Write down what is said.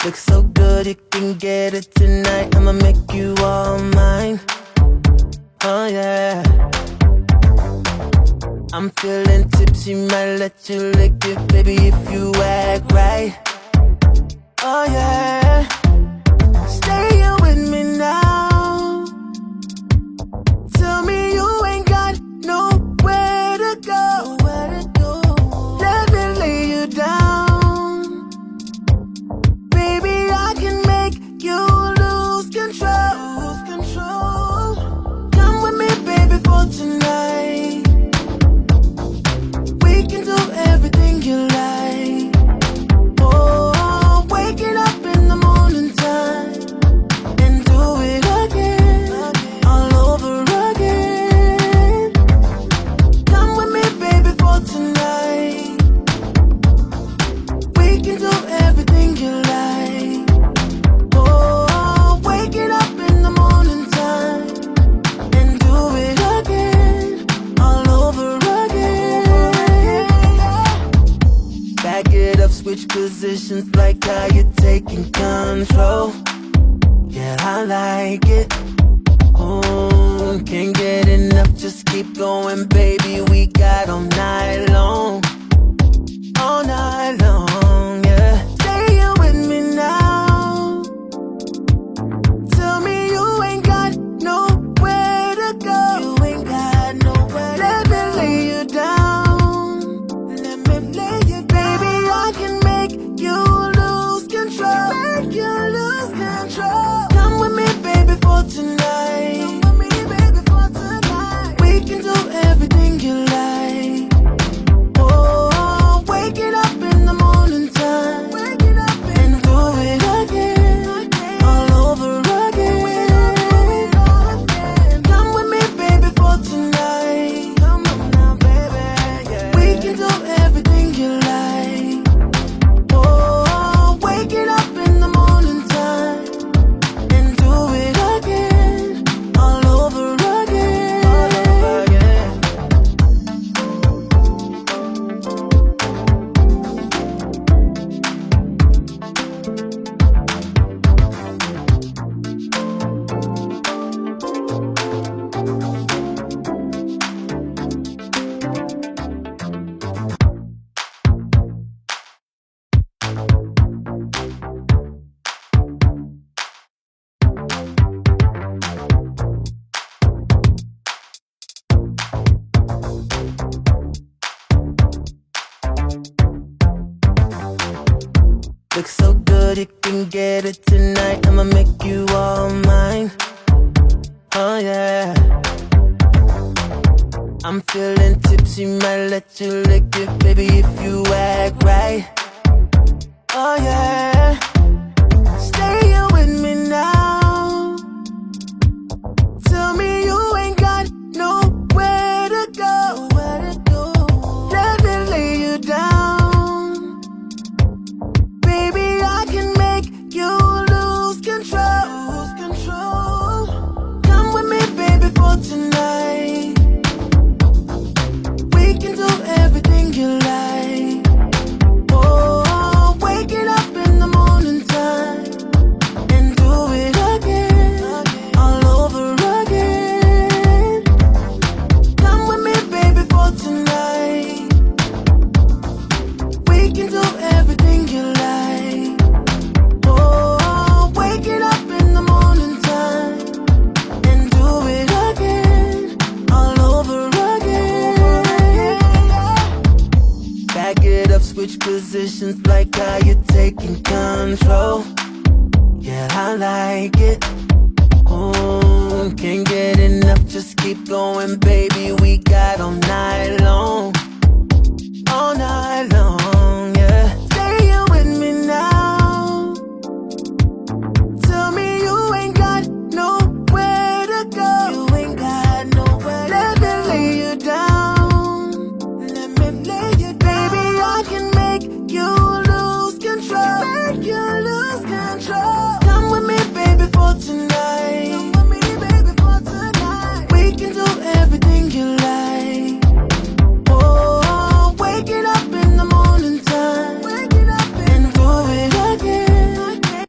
Look so good, you can get it tonight. I'ma make you all mine. Oh yeah. I'm feeling tipsy, might let you lick it, baby, if you act right. Oh yeah. Stay here with me now. Tell me you ain't got nowhere to go. Let me lay you down. Baby, I can make you lose control. Come with me, baby, for tonight. We can do everything you like. Oh, waking up in the morning time and do it again, all over again. Come with me, baby, for tonight. We can do everything you like. Oh, waking up in the morning time and do it again, all over again. Back it up, switch positions like how you're taking control. Yeah, I like it. Oh, can't get enough, just keep going, baby. We got all night long. All night long, yeah. Stay here with me now. Tell me you ain't got nowhere to go. You ain't got nowhere. Let me lay you down. Let me lay you down. Baby, I can make you lose control. Make you lose control. Come with me, baby, for tonight. Come with me, baby, for tonight. We can do everything you like. Oh, waking up in the morning time and do it again, all over again. Come with me, baby, for tonight. Come on now, baby, yeah. We can do everything you like. Oh, waking up in the morning time and do it again, all over again. All over again. Look so good, you can get it tonight. I'ma make you all mine. Oh yeah. I'm feeling tipsy, might let you lick it, baby, if you act right. Oh yeah. Stay here with me now. Tell me you ain't got nowhere to go. Let me lay you down. Baby, I can make you lose control. Come with me, baby, for tonight. We can do everything you like. Oh, waking up in the morning time and do it again, all over again. Come with me, baby, for tonight. We can do everything you like. Oh, waking up in the morning time and do it again, all over again. Back it up, switch positions like how you're taking control. Yeah, I like it. Oh, can't get enough, just keep going, baby. We got all night long.